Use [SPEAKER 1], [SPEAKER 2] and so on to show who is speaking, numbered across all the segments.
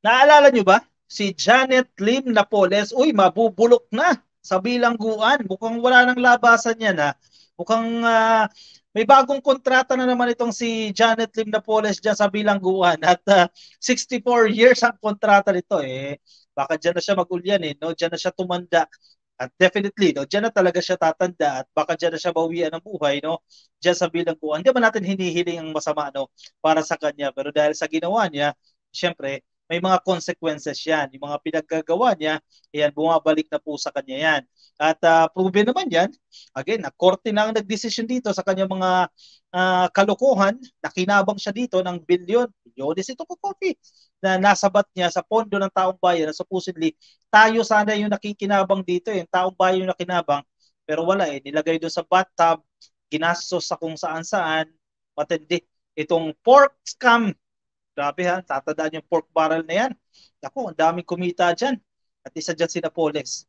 [SPEAKER 1] Naalala nyo ba? Si Janet Lim Napoles, uy, mabubulok na sa bilangguan. Mukhang wala nang labasan yan ha. Mukhang may bagong kontrata na naman itong si Janet Lim Napoles dyan sa bilangguan. At 64 years ang kontrata nito eh. Baka dyan na siya mag-ulyan eh. No? Dyan na siya tumanda. At definitely, no, diyan na talaga siya tatanda at baka diyan na siya bawian ng buhay, no? Diyan sa bilangguan. Hindi ba natin hinihiling ang masama, no, para sa kanya. Pero dahil sa ginawa niya, syempre, may mga consequences yan. Yung mga pinaggagawa niya, yan, bumabalik na po sa kanya yan. At proven naman yan, again, na korte na ang nagdesisyon dito sa kanya mga kalokohan, nakinabang siya dito ng bilyones ito po coffee na nasabat niya sa pondo ng taong bayan na supposedly tayo sana yung nakikinabang dito, yung taong bayan yung nakinabang, pero wala eh, nilagay doon sa bathtub, ginastos sa kung saan-saan, matindi. Itong pork scam, grabe ha, tatandaan yung pork barrel na yan. Ako, ang daming kumita dyan. At isa dyan si Napoles.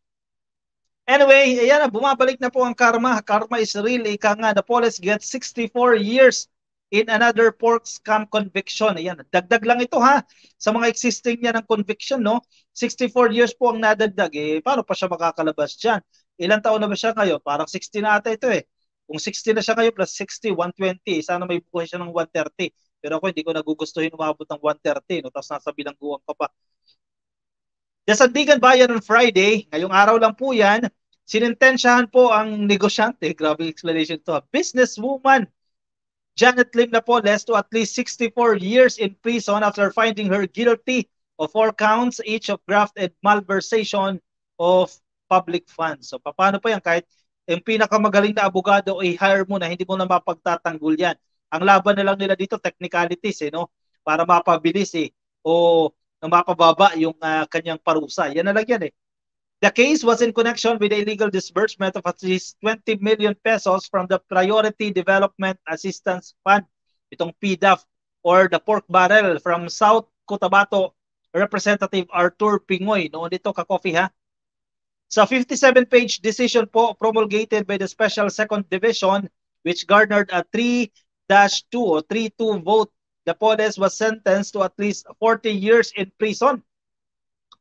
[SPEAKER 1] Anyway, ayan na, bumabalik na po ang karma. Karma is real. Ika nga, Napoles gets 64 years in another pork scam conviction. Ayan, dagdag lang ito ha, sa mga existing niya ng conviction, no? 64 years po ang nadagdag. Eh, paano pa siya makakalabas dyan? Ilang taon na ba siya ngayon? Parang 60 na ata ito eh. Kung 60 na siya ngayon plus 60, 120. Sana may buhay siya ng 130. Pero ako hindi ko nagugustuhin umabot ng 130. No? Tapos nasa bilangguan ka pa. Sa Sandigan Bayan on Friday, ngayong araw lang po yan, sinintensyahan po ang negosyante, grabe explanation to, businesswoman Janet Lim Napoles to at least 64 years in prison after finding her guilty of 4 counts each of graft and malversation of public funds. So paano pa yan kahit yung pinakamagaling na abogado ay hire mo na hindi mo na mapagtatanggol yan. Ang laban na lang nila dito technicalities eh, no? Para mapabilis eh o na mapababa yung kanyang parusa. Yan na lang yan eh. The case was in connection with the illegal disbursement of at least 20 million pesos from the Priority Development Assistance Fund, itong PDAF, or the pork barrel from South Cotabato Representative Arthur Pingoy. Noon dito ka-coffee ha. Sa 57-page decision po promulgated by the Special Second Division, which garnered a 3-2 or 3-2 vote, Napoles was sentenced to at least 40 years in prison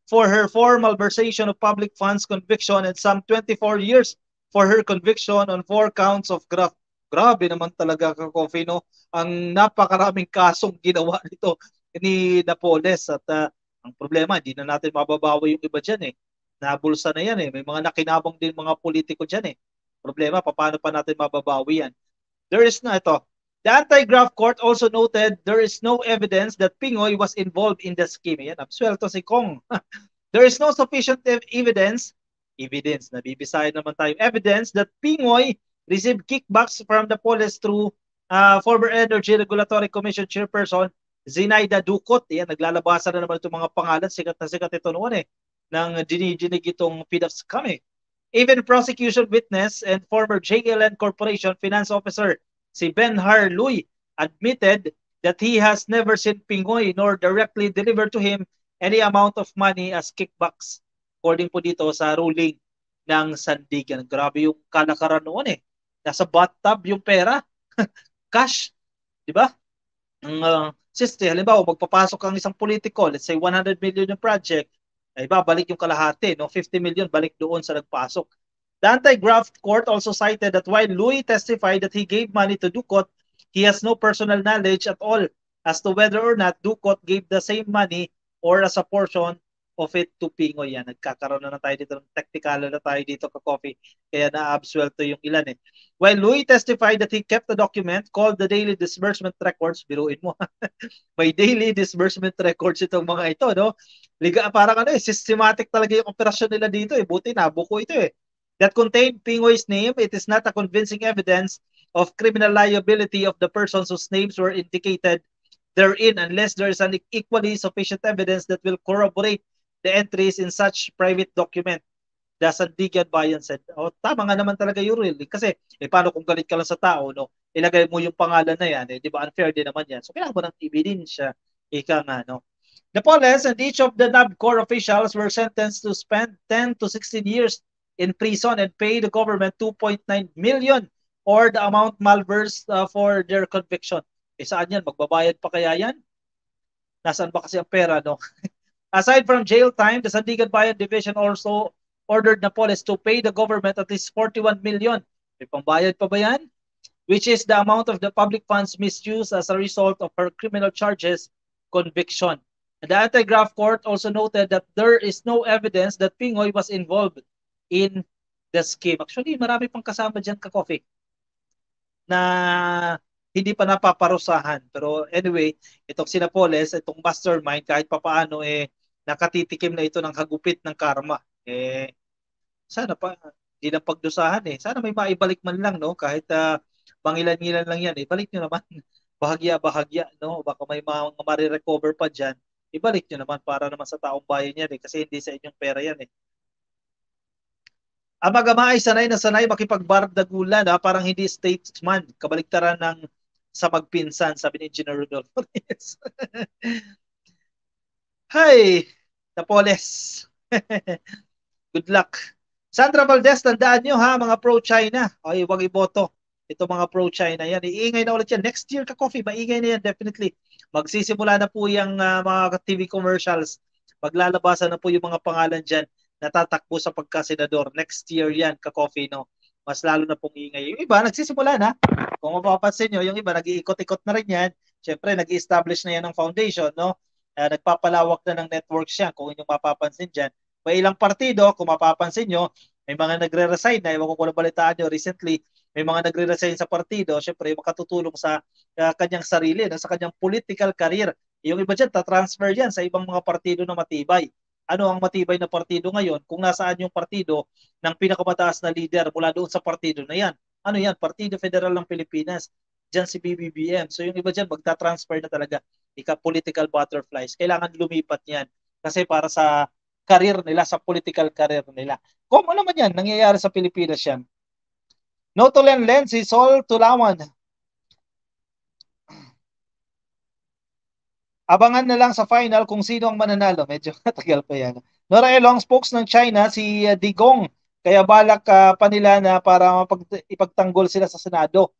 [SPEAKER 1] for her for malversation of public funds conviction and some 24 years for her conviction on 4 counts of graft. Grabe naman talaga ka-coffee, no? Ang napakaraming kasong ginawa nito ni Napoles at ang problema, hindi na natin mababawi yung iba dyan eh. Nabulsa na yan eh. May mga nakinabang din mga politiko dyan eh. Problema, paano pa natin mababawi yan? There is na ito. The anti-graft court also noted there is no evidence that Pingoy was involved in the scheme. Yan, absuelto si Kong. There is no sufficient evidence, nabibisahin naman tayo, evidence that Pingoy received kickbacks from the police through former Energy Regulatory Commission Chairperson Zinaida Ducot. Yan, naglalabasan na naman itong mga pangalan. Sikat na sikat ito noon eh. Nang dinidinig itong PDAF scam eh. Even prosecution witness and former JLN Corporation Finance Officer si Ben Harluy admitted that he has never seen Pingoy nor directly delivered to him any amount of money as kickbacks. According po dito sa ruling ng Sandigan. Grabe yung kalakaran noon eh. Nasa bathtub yung pera. Cash. Di ba? Halimbawa, magpapasok ang isang politiko, let's say 100 million yung project, ay babalik yung kalahati, no? 50 million balik doon sa nagpasok. The anti-graft court also cited that while Louis testified that he gave money to Ducot, he has no personal knowledge at all as to whether or not Ducot gave the same money or as a portion of it to Pingoy. Yan, nagkakaroon na tayo dito, technical na tayo dito ka-coffee, kaya na-absuelto yung ilan eh. While Louis testified that he kept a document called the Daily Disbursement Records, biruin mo, may daily disbursement records itong mga ito, no? Parang systematic talaga yung operasyon nila dito eh, buti na, buko ito eh. That contained Pingoy's name, it is not a convincing evidence of criminal liability of the persons whose names were indicated therein unless there is an equally sufficient evidence that will corroborate the entries in such private document. The Sandigan Bayan said, tama nga naman talaga yung rule. Kasi, paano kung galit ka lang sa tao, no? Ilagay mo yung pangalan na yan, di ba? Unfair din naman yan. So, kailangan mo ng ebidensya. Ika nga, no? Napoles and each of the NABCOR officials were sentenced to spend 10 to 16 years in prison and pay the government 2.9 million or the amount malversed for their conviction. Saan yan? Magbabayad pa kaya yan? Nasaan ba kasi ang pera, no? Aside from jail time, the Sandigan Bayan Division also ordered Napoles to pay the government at least 41 million. May pambayad pa ba yan? Which is the amount of the public funds misused as a result of her criminal charges conviction. And the anti-graft court also noted that there is no evidence that Pingoy was involved in the scheme. Actually, marami pang kasama dyan, ka-coffee, na hindi pa napaparusahan. Pero anyway, itong si Napoles, itong mastermind, kahit papaano nakatitikim na ito ng hagupit ng karma. Sana pa, hindi lang pagdusahan Sana may maibalik man lang, no? Kahit pangilan-ngilan lang yan. Ibalik nyo naman. Bahagya-bahagya, no? Baka may mga marirecover pa dyan. Ibalik nyo naman para naman sa taong bayan yan Kasi hindi sa inyong pera yan Ang magama ay sanay na sanay makipagbardagulan parang hindi statesman. Kabaliktaran ng sa magpinsan, sabi ni Engineer Rodolfo. Hay, Napoles. Good luck. Sandra Valdez, tandaan nyo mga pro-China. Okay, huwag iboto. Ito mga pro-China yan. Iingay na ulit yan. Next year ka-coffee, maingay na yan definitely. Magsisimula na po yung mga TV commercials. Maglalabasan na po yung mga pangalan dyan natatakbo sa pagka-senador. Next year yan, ka-coffee, no? Mas lalo na pong ingay. Yung iba, nagsisimula na. Kung mapapansin nyo, yung iba, nag-iikot-ikot na rin yan. Siyempre, nag-establish na yan ng foundation, no? Nagpapalawak na ng networks yan, kung inyong mapapansin dyan. May ilang partido, kung mapapansin nyo, may mga nagre-resign na, ewan ko kung nabalitaan nyo recently, may mga nagre-resign sa partido, siyempre, makatutulong sa kanyang sarili, sa kanyang political career. Yung iba dyan, tatransfer yan sa ibang mga partido na matibay. Ano ang matibay na partido ngayon kung nasaan yung partido ng pinakamataas na leader mula doon sa partido na yan. Ano yan? Partido Federal ng Pilipinas. Diyan si BBBM. So yung iba dyan magta-transfer na talaga. Political butterflies. Kailangan lumipat yan. Kasi para sa career nila, sa political career nila. Kung ano naman yan, nangyayari sa Pilipinas yan. Notolen Len, si Sol Tulawan. Abangan na lang sa final kung sino ang mananalo. Medyo matagal pa yan. Nora Elong, spokes ng China, si Digong. Kaya balak pa nila na para ipagtanggol sila sa Senado.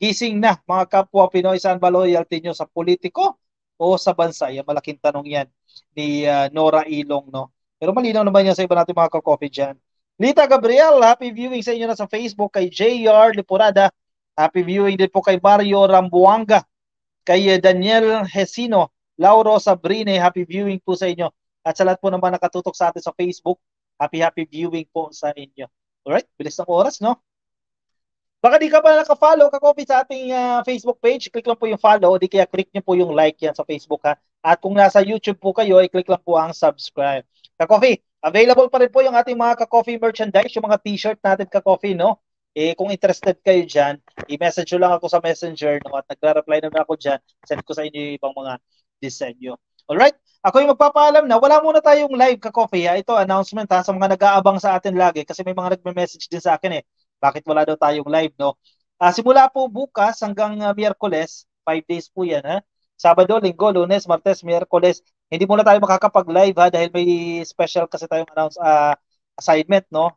[SPEAKER 1] Gising na, mga kapwa Pinoy, saan ba loyalty nyo? Sa politiko o sa bansa? Yan, malaking tanong yan ni Nora Ilong, no? Pero malinaw naman yan sa iba natin mga ka-coffee dyan. Lita Gabriel, happy viewing sa inyo na sa Facebook. Kay JR Lipurada, happy viewing din po kay Mario Rambuanga. Kay Daniel Hesino, Lauro Sabrine, happy viewing po sa inyo. At sa lahat po naman nakatutok sa atin sa Facebook, happy viewing po sa inyo. Alright, bilis ng oras, no? Baka di ka pa naka-follow, ka-copy sa ating Facebook page, click lang po yung follow, di kaya click nyo po yung like yan sa Facebook ha. At kung nasa YouTube po kayo, i-click lang po ang subscribe. Ka-coffee, available pa rin po yung ating mga ka-coffee merchandise, yung mga t-shirt natin ka-coffee, no? Kung interested kayo dyan, i-message nyo lang ako sa Messenger, no? At nagre-reply naman ako dyan, send ko sa inyo yung ibang mga disenyo. Alright? Ako yung magpapaalam na wala muna tayong live ka-coffee. Ito, announcement sa mga nag-aabang sa atin lagi kasi may mga nagme-message din sa akin Bakit wala daw tayong live, no? Simula po bukas hanggang Miyerkules, 5 days po yan, ha? Sabado, Linggo, Lunes, Martes, Miyerkules. Hindi muna tayo makakapag-live, ha? Dahil may special kasi tayong assignment, no?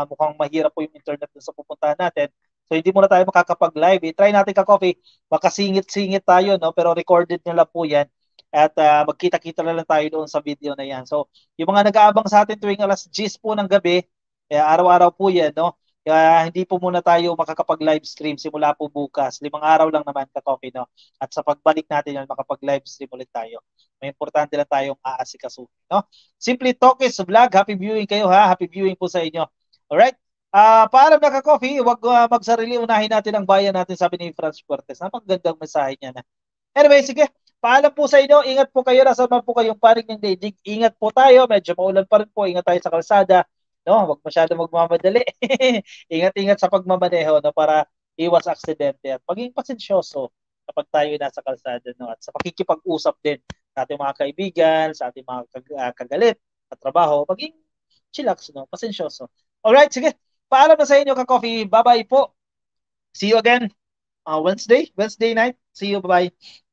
[SPEAKER 1] Mukhang mahirap po yung internet sa pupuntahan natin. So hindi muna tayo makakapag-live. Try natin ka-coffee. Baka singit-singit tayo, no? Pero recorded na lang po yan. At magkita-kita na lang tayo doon sa video na yan. So yung mga nag-aabang sa atin tuwing alas 10 po ng gabi, araw-araw po yan, no? Kaya hindi po muna tayo makakapag-live stream simula po bukas. 5 araw lang naman ka-coffee, no? At sa pagbalik natin yan, makapag-live stream ulit tayo. May importante lang tayong aasikasuhin, no? Simply Talk is Vlog. Happy viewing kayo, ha? Happy viewing po sa inyo. Alright? Paalam na ka-coffee, huwag magsarili. Unahin natin ang bayan natin, sabi ni Franz Fuertes. Napakagandang mensahe niya na. Anyway, sige. Paalam po sa inyo. Ingat po kayo. Nasa man po kayong panig ng daigdig. Ingat po tayo. Medyo maulan pa rin po. Ingat tayo sa kalsada. No, wag masyado magmamadali. Ingat-ingat sa pagmamaneho, no, para iwas aksidente at maging pasensyoso kapag tayo nasa kalsada, no, at sa pakikipag-usap din sa ating mga kaibigan, sa ating mga kagalit at trabaho, maging chillax, no, pasensyoso. Alright, sige. Paalam na sa inyo ka-coffee. Bye-bye po. See you again Wednesday night. See you. Bye-bye.